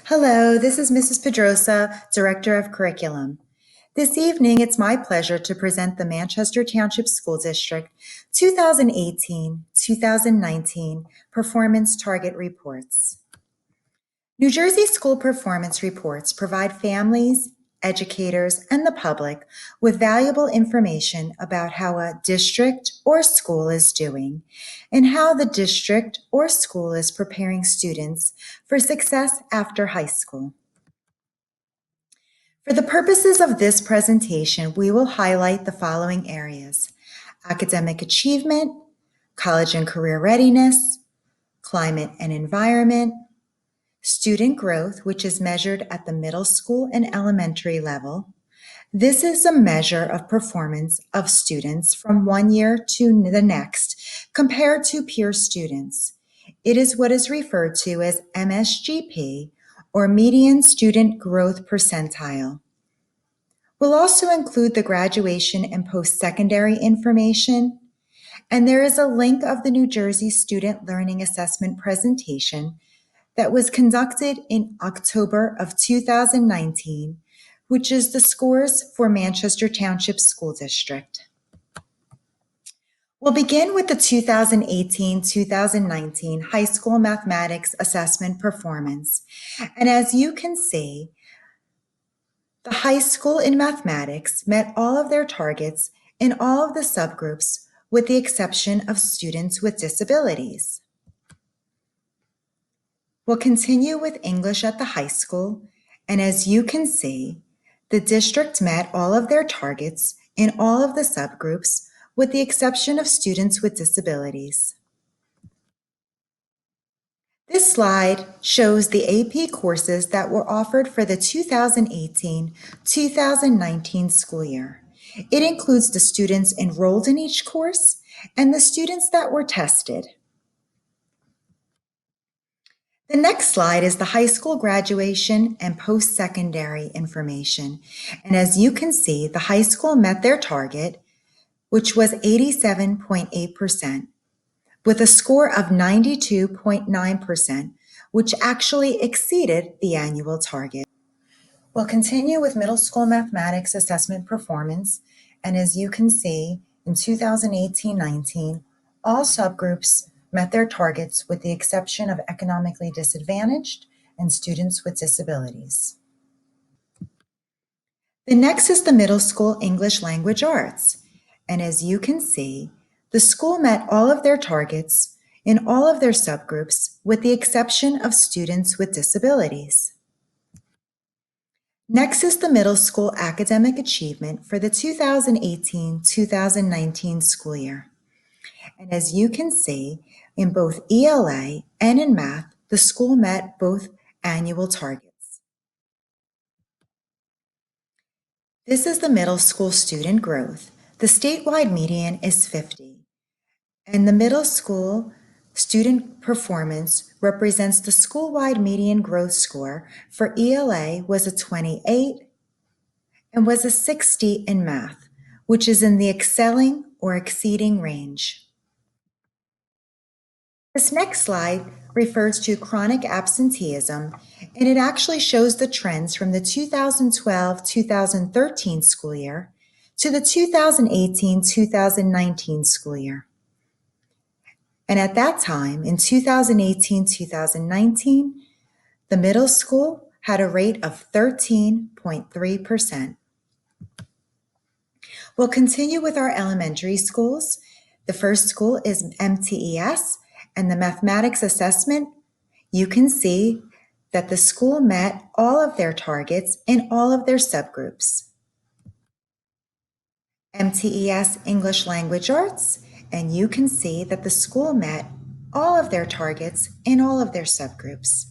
Hello, this is Mrs. Pedrosa, Director of Curriculum. This evening, it's my pleasure to present the Manchester Township School District 2018-2019 Performance Target Reports. New Jersey school performance reports provide families, educators, and the public with valuable information about how a district or school is doing and how the district or school is preparing students for success after high school. For the purposes of this presentation, we will highlight the following areas: academic achievement, college and career readiness, climate and environment, student growth, which is measured at the middle school and elementary level. This is a measure of performance of students from one year to the next compared to peer students. It is what is referred to as MSGP, or Median Student Growth Percentile. We'll also include the graduation and post-secondary information, and there is a link of the New Jersey Student Learning Assessment presentation that was conducted in October of 2019, which is the scores for Manchester Township School District. We'll begin with the 2018-2019 High School Mathematics Assessment Performance. And as you can see, the high school in mathematics met all of their targets in all of the subgroups with the exception of students with disabilities. We'll continue with English at the high school, and as you can see, the district met all of their targets in all of the subgroups with the exception of students with disabilities. This slide shows the AP courses that were offered for the 2018-2019 school year. It includes the students enrolled in each course and the students that were tested. The next slide is the high school graduation and post-secondary information. And as you can see, the high school met their target, which was 87.8%, with a score of 92.9%, which actually exceeded the annual target. We'll continue with middle school mathematics assessment performance. And as you can see, in 2018-19, all subgroups met their targets with the exception of economically disadvantaged and students with disabilities. The next is the middle school English language arts. And as you can see, the school met all of their targets in all of their subgroups with the exception of students with disabilities. Next is the middle school academic achievement for the 2018-2019 school year. And as you can see, in both ELA and in math, the school met both annual targets. This is the middle school student growth. The statewide median is 50, and the middle school student performance represents the school-wide median growth score for ELA was a 28 and was a 60 in math, which is in the excelling or exceeding range. This next slide refers to chronic absenteeism, and it actually shows the trends from the 2012-2013 school year to the 2018-2019 school year. And at that time, in 2018-2019, the middle school had a rate of 13.3%. We'll continue with our elementary schools. The first school is MTES, and the mathematics assessment, you can see that the school met all of their targets in all of their subgroups. MTES English Language Arts, and you can see that the school met all of their targets in all of their subgroups.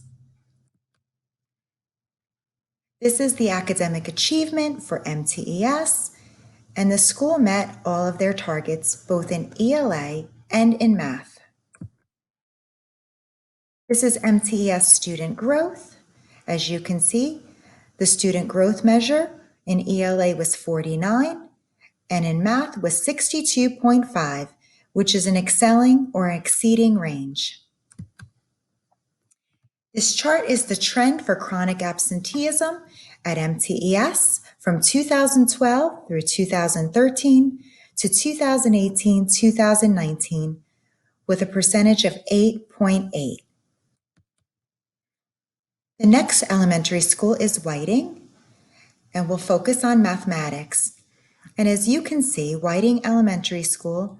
This is the academic achievement for MTES, and the school met all of their targets both in ELA and in math. This is MTES student growth. As you can see, the student growth measure in ELA was 49, and in math was 62.5, which is an excelling or exceeding range. This chart is the trend for chronic absenteeism at MTES from 2012 through 2013 to 2018-2019 with a percentage of 8.8. The next elementary school is Whiting, and we'll focus on mathematics. And as you can see, Whiting Elementary School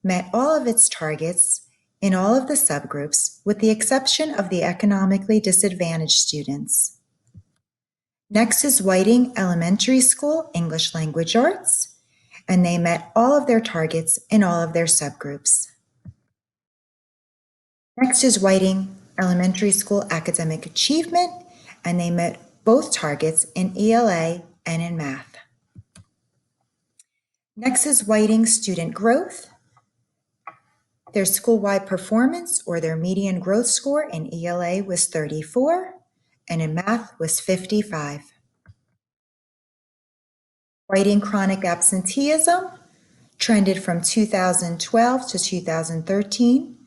met all of its targets in all of the subgroups, with the exception of the economically disadvantaged students. Next is Whiting Elementary School English Language Arts, and they met all of their targets in all of their subgroups. Next is Whiting Elementary School Academic Achievement, and they met both targets in ELA and in math. Next is Whiting Student Growth. Their school-wide performance, or their median growth score in ELA, was 34, and in math was 55. Whiting chronic absenteeism trended from 2012 to 2013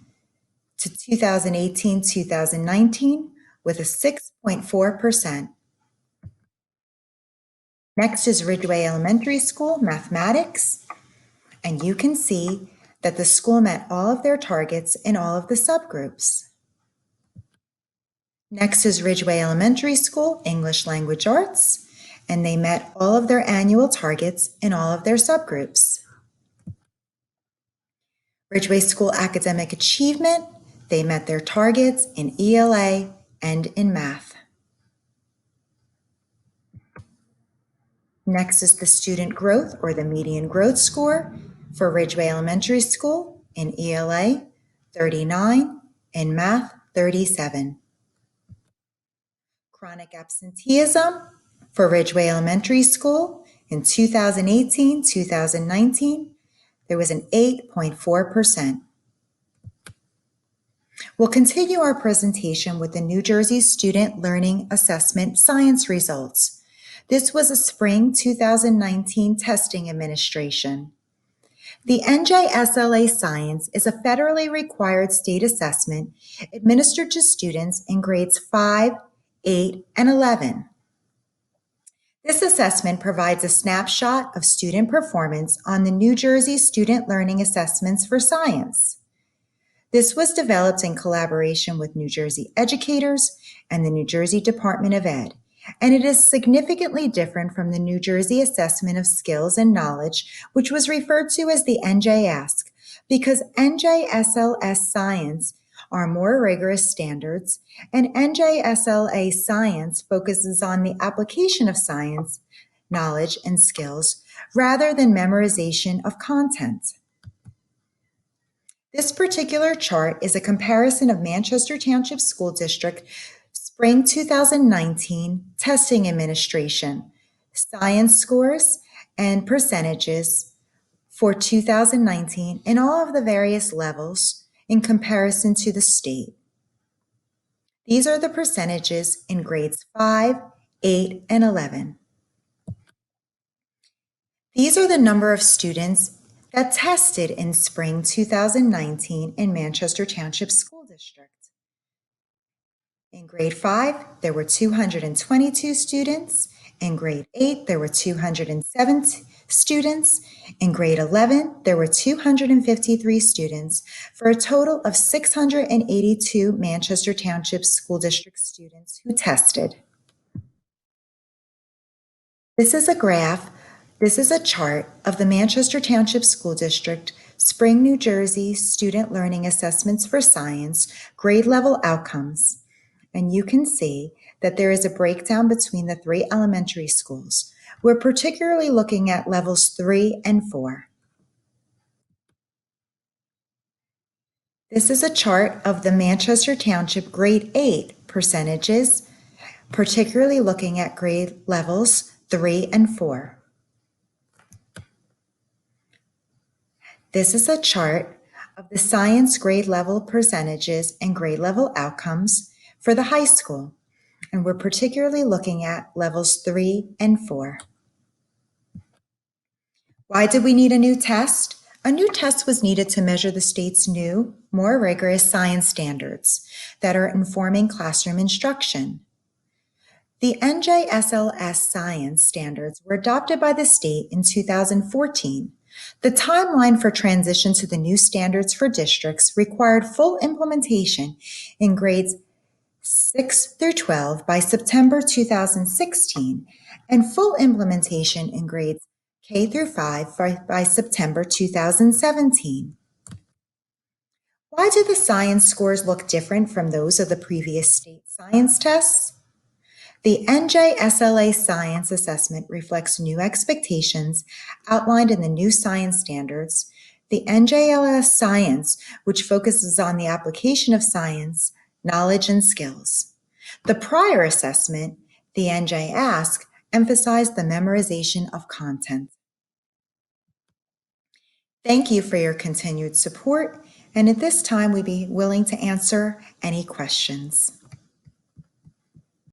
to 2018-2019 with a 6.4%. Next is Ridgeway Elementary School Mathematics, and you can see that the school met all of their targets in all of the subgroups. Next is Ridgeway Elementary School English Language Arts, and they met all of their annual targets in all of their subgroups. Ridgeway School Academic Achievement, they met their targets in ELA and in math. Next is the student growth, or the median growth score for Ridgeway Elementary School in ELA, 39, in math, 37. Chronic absenteeism for Ridgeway Elementary School in 2018-2019, there was an 8.4%. We'll continue our presentation with the New Jersey Student Learning Assessment Science results. This was a spring 2019 testing administration. The SLA Science is a federally required state assessment administered to students in grades 5, 8, and 11. This assessment provides a snapshot of student performance on the New Jersey Student Learning Assessments for Science. This was developed in collaboration with New Jersey educators and the New Jersey Department of Ed, and it is significantly different from the New Jersey Assessment of Skills and Knowledge, which was referred to as the NJASC, because NJSLS Science are more rigorous standards, and NJSLA Science focuses on the application of science, knowledge, and skills rather than memorization of content. This particular chart is a comparison of Manchester Township School District Spring 2019 Testing Administration, science scores and percentages for 2019 in all of the various levels in comparison to the state. These are the percentages in grades 5, 8, and 11. These are the number of students that tested in spring 2019 in Manchester Township School District. In grade 5, there were 222 students. In grade 8, there were 207 students. In grade 11, there were 253 students, for a total of 682 Manchester Township School District students who tested. This is a graph. This is a chart of the Manchester Township School District Spring, New Jersey Student Learning Assessments for Science grade level outcomes. And you can see that there is a breakdown between the three elementary schools. We're particularly looking at levels 3 and 4. This is a chart of the Manchester Township grade 8 percentages, particularly looking at grade levels 3 and 4. This is a chart of the science grade level percentages and grade level outcomes for the high school, and we're particularly looking at levels 3 and 4. Why did we need a new test? A new test was needed to measure the state's new, more rigorous science standards that are informing classroom instruction. The NJSLS science standards were adopted by the state in 2014. The timeline for transition to the new standards for districts required full implementation in grades 6 through 12 by September 2016 and full implementation in grades K through 5 by September 2017. Why do the science scores look different from those of the previous state science tests? The NJSLA Science Assessment reflects new expectations outlined in the new science standards. The NJLS Science, which focuses on the application of science, knowledge, and skills. The prior assessment, the NJ Ask, emphasized the memorization of content. Thank you for your continued support, and at this time, we'd be willing to answer any questions.